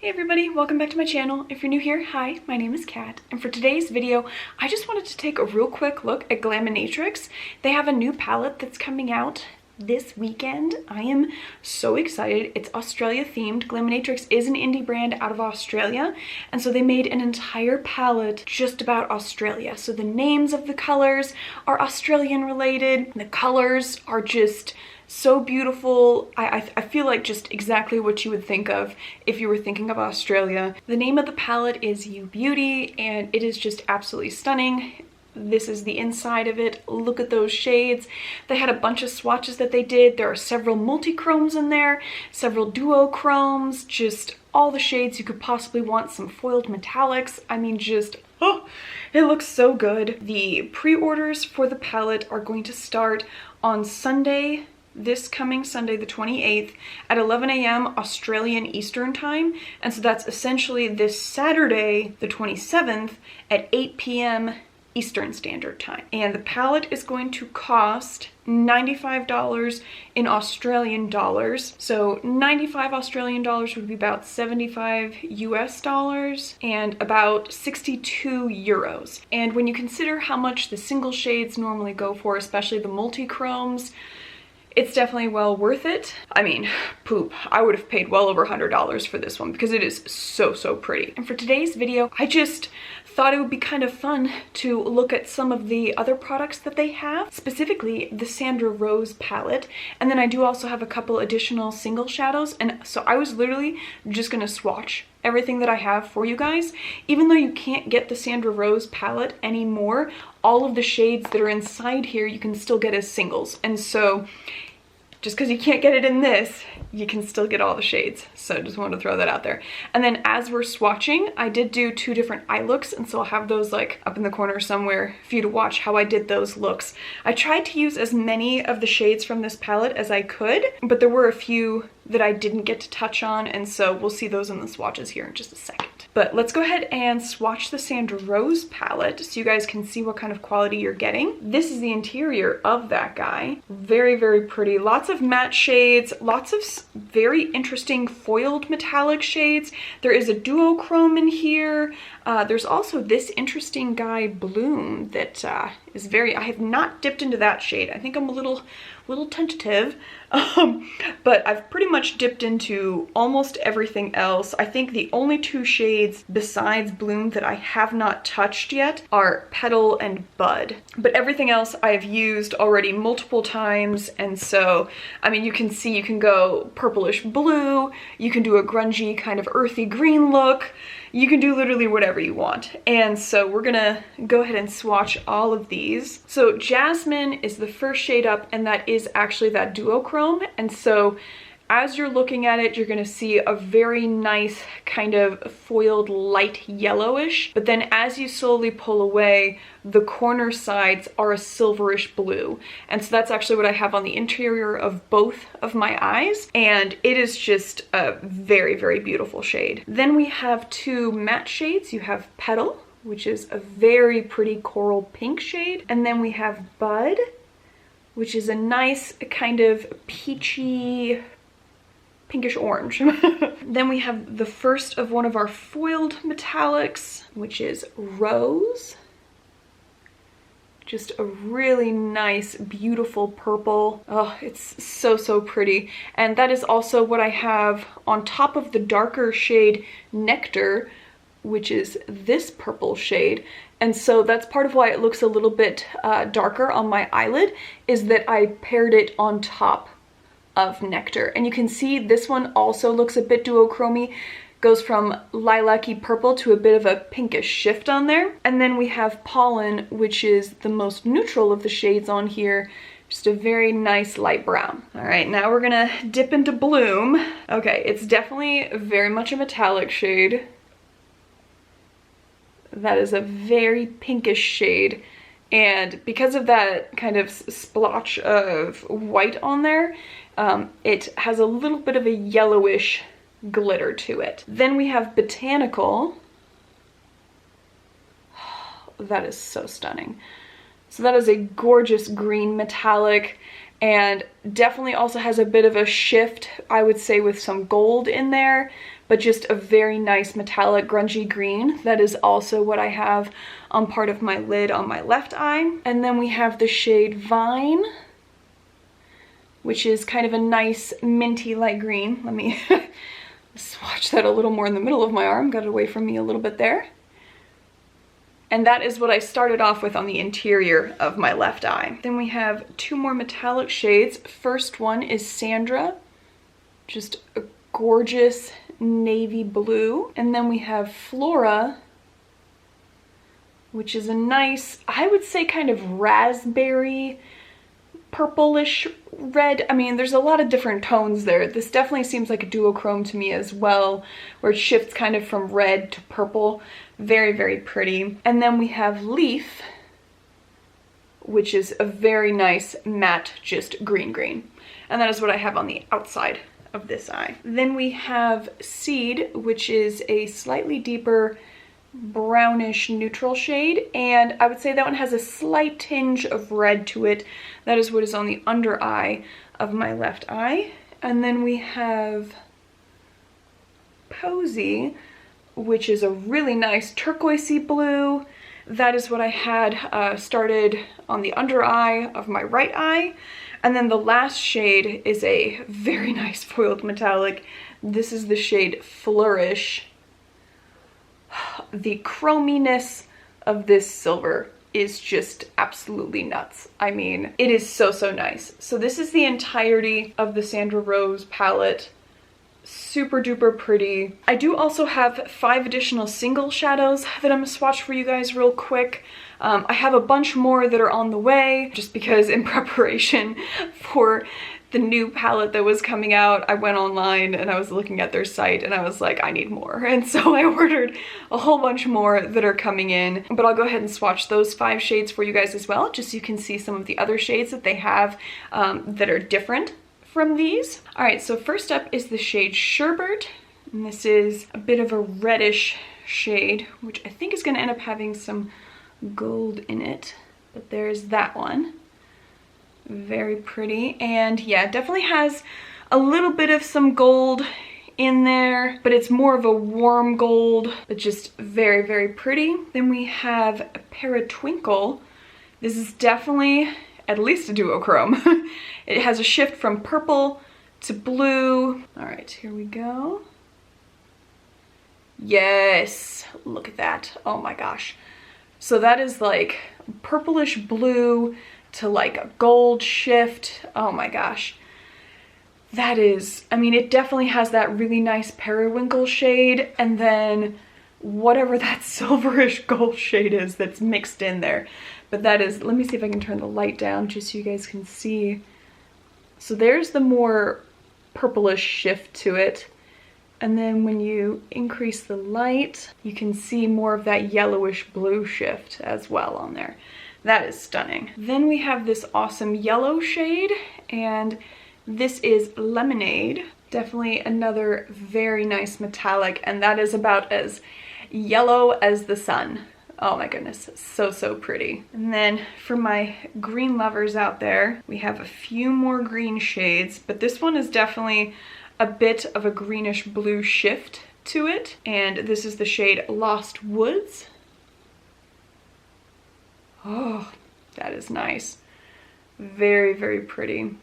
Hey everybody, welcome back to my channel. If you're new here, hi, my name is Kat, and for today's video, I just wanted to take a real quick look at GLAMINATRIX. They have a new palette that's coming out this weekend. I am so excited. It's Australia themed. GLAMINATRIX is an indie brand out of Australia, and so they made an entire palette just about Australia. So the names of the colors are Australian related. The colors are just so beautiful. I feel like just exactly what you would think of if you were thinking of Australia. The name of the palette is You Beauty, and it is just absolutely stunning. This is the inside of it. Look at those shades. They had a bunch of swatches that they did. There are several multi-chromes in there, several duochromes, just all the shades you could possibly want, some foiled metallics. I mean, just, oh, it looks so good. The pre-orders for the palette are going to start on Sunday, this coming Sunday, the 28th at 11 a.m. Australian Eastern Time. And so that's essentially this Saturday, the 27th at 8 p.m. Eastern Standard Time. And the palette is going to cost $95 in Australian dollars. So 95 Australian dollars would be about 75 US dollars and about 62 euros. And when you consider how much the single shades normally go for, especially the multi-chromes, it's definitely well worth it. I mean, poop, I would have paid well over $100 for this one because it is so pretty. And for today's video, I just thought it would be kind of fun to look at some of the other products that they have, specifically the Sandra Rose palette. And then I do also have a couple additional single shadows. And so I was literally just gonna swatch everything that I have for you guys. Even though you can't get the Sandra Rose palette anymore, all of the shades that are inside here you can still get as singles. And so just because you can't get it in this, you can still get all the shades. So just wanted to throw that out there. And then as we're swatching, I did do two different eye looks, and so I'll have those like up in the corner somewhere for you to watch how I did those looks. I tried to use as many of the shades from this palette as I could, but there were a few that I didn't get to touch on, and so we'll see those in the swatches here in just a second. But let's go ahead and swatch the Sandra Rose palette so you guys can see what kind of quality you're getting. This is the interior of that guy. Very pretty. Lots of matte shades, lots of very interesting foiled metallic shades. There is a duochrome in here. There's also this interesting guy, Bloom, that is very, I have not dipped into that shade. I think I'm a little tentative, but I've pretty much dipped into almost everything else. I think the only two shades besides Bloom that I have not touched yet are Petal and Bud. But everything else I've used already multiple times, and so, I mean, you can see you can go purplish blue, you can do a grungy kind of earthy green look, you can do literally whatever you want. And so we're gonna go ahead and swatch all of these. So Jasmine is the first shade up, and that is actually that duochrome. And so as you're looking at it, you're gonna see a very nice kind of foiled light yellowish, but then as you slowly pull away, the corner sides are a silverish blue. And so that's actually what I have on the interior of both of my eyes, and it is just a very beautiful shade. Then we have two matte shades. You have Petal, which is a very pretty coral pink shade, and then we have Bud, which is a nice kind of peachy pinkish orange. Then we have the first of one of our foiled metallics, which is Rose. Just a really nice, beautiful purple. Oh, it's so pretty. And that is also what I have on top of the darker shade Nectar, which is this purple shade. And so that's part of why it looks a little bit darker on my eyelid, is that I paired it on top of Nectar. And you can see this one also looks a bit duochromy, goes from lilac-y purple to a bit of a pinkish shift on there. And then we have Pollen, which is the most neutral of the shades on here, just a very nice light brown. All right, now we're gonna dip into Bloom. Okay, it's definitely very much a metallic shade. That is a very pinkish shade. And because of that kind of splotch of white on there, it has a little bit of a yellowish glitter to it. Then we have Botanical. That is so stunning. So that is a gorgeous green metallic, and definitely also has a bit of a shift, I would say, with some gold in there, but just a very nice metallic grungy green. That is also what I have on part of my lid on my left eye. And then we have the shade Vine, which is kind of a nice minty light green. Let me swatch that a little more in the middle of my arm. Got it away from me a little bit there. And that is what I started off with on the interior of my left eye. Then we have two more metallic shades. First one is Sandra, just a gorgeous navy blue. And then we have Flora, which is a nice, I would say kind of raspberry, purplish red. I mean, there's a lot of different tones there. This definitely seems like a duochrome to me as well, where it shifts kind of from red to purple. Very, very pretty. And then we have Leaf, which is a very nice matte, just green. And that is what I have on the outside of this eye. Then we have Seed, which is a slightly deeper brownish neutral shade, and I would say that one has a slight tinge of red to it. That is what is on the under eye of my left eye. And then we have Posy, which is a really nice turquoisey blue. That is what I had started on the under eye of my right eye. And then the last shade is a very nice foiled metallic. This is the shade Flourish. The chrominess of this silver is just absolutely nuts. I mean, it is so, so nice. So this is the entirety of the Sandra Rose palette. Super duper pretty. I do also have 5 additional single shadows that I'm gonna swatch for you guys real quick. I have a bunch more that are on the way, just because in preparation for the new palette that was coming out, I went online and I was looking at their site and I was like, I need more. And so I ordered a whole bunch more that are coming in, but I'll go ahead and swatch those 5 shades for you guys as well, just so you can see some of the other shades that they have that are different from these. All right, so first up is the shade Sherbert, and this is a bit of a reddish shade, which I think is gonna end up having some gold in it, but there's that one. Very pretty, and yeah, it definitely has a little bit of some gold in there, but it's more of a warm gold, but just very, very pretty. Then we have Paratwinkle. This is definitely at least a duochrome. It has a shift from purple to blue. All right, here we go. Yes, look at that. Oh my gosh. So that is like purplish blue to like a gold shift. Oh my gosh. That is, I mean, it definitely has that really nice periwinkle shade, and then whatever that silverish gold shade is that's mixed in there. But that is, let me see if I can turn the light down just so you guys can see. So there's the more purplish shift to it. And then when you increase the light, you can see more of that yellowish blue shift as well on there. That is stunning. Then we have this awesome yellow shade, and this is Lemonade. Definitely another very nice metallic, and that is about as yellow as the sun. Oh my goodness, so, so pretty. And then for my green lovers out there, we have a few more green shades, but this one is definitely a bit of a greenish blue shift to it. And this is the shade Lost Woods. Oh, that is nice. Very, very pretty.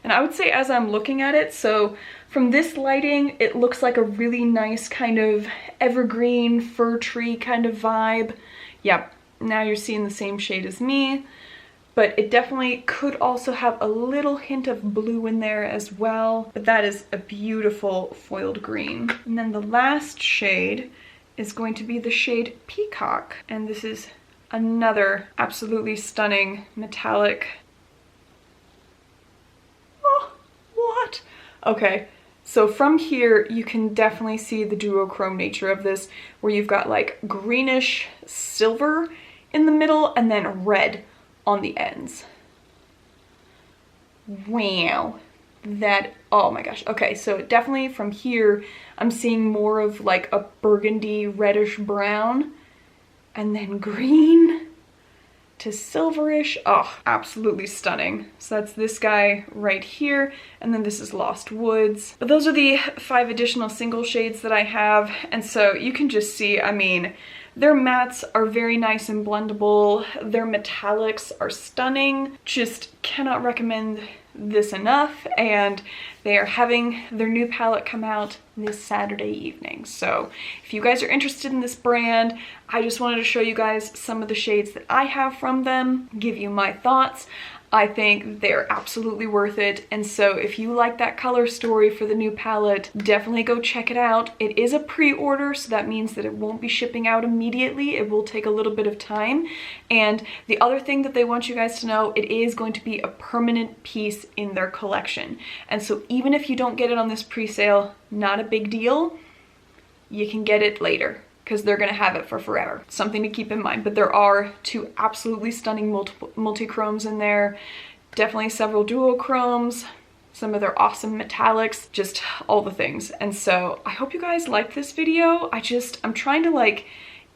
And I would say as I'm looking at it, so from this lighting, it looks like a really nice kind of evergreen fir tree kind of vibe. Yep, now you're seeing the same shade as me, but it definitely could also have a little hint of blue in there as well. But that is a beautiful foiled green. And then the last shade is going to be the shade Peacock. And this is another absolutely stunning metallic. Oh, what? Okay, so from here you can definitely see the duochrome nature of this, where you've got like greenish silver in the middle and then red on the ends. Wow, that, oh my gosh. Okay, so definitely from here I'm seeing more of like a burgundy reddish brown and then green. to silverish. Oh, absolutely stunning. So that's this guy right here, and then this is Lost Woods. But those are the 5 additional single shades that I have, and so you can just see, I mean, their mattes are very nice and blendable. Their metallics are stunning. Just cannot recommend this enough, and they are having their new palette come out this Saturday evening. So if you guys are interested in this brand, I just wanted to show you guys some of the shades that I have from them, give you my thoughts. I think they're absolutely worth it, and so if you like that color story for the new palette, definitely go check it out. It is a pre-order, so that means that it won't be shipping out immediately. It will take a little bit of time, and the other thing that they want you guys to know, it is going to be a permanent piece in their collection, and so even if you don't get it on this pre-sale, not a big deal. You can get it later, because they're gonna have it for forever. Something to keep in mind. But there are 2 absolutely stunning multi-chromes in there, definitely several duochromes, some of their awesome metallics, just all the things. And so I hope you guys liked this video. I'm trying to like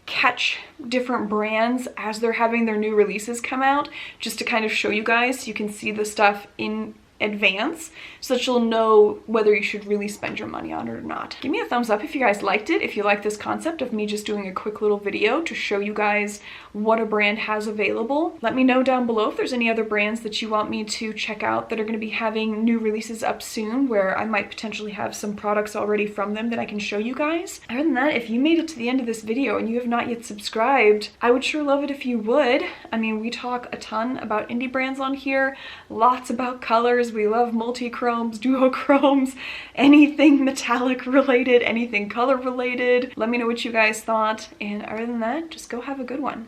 catch different brands as they're having their new releases come out, just to kind of show you guys so you can see the stuff in advance so that you'll know whether you should really spend your money on it or not. Give me a thumbs up if you guys liked it, if you like this concept of me just doing a quick little video to show you guys what a brand has available. Let me know down below if there's any other brands that you want me to check out that are going to be having new releases up soon, where I might potentially have some products already from them that I can show you guys. Other than that, if you made it to the end of this video and you have not yet subscribed, I would sure love it if you would. I mean, we talk a ton about indie brands on here, lots about colors. We love multi-chromes, duochromes, anything metallic related, anything color related. Let me know what you guys thought, and other than that, just go have a good one.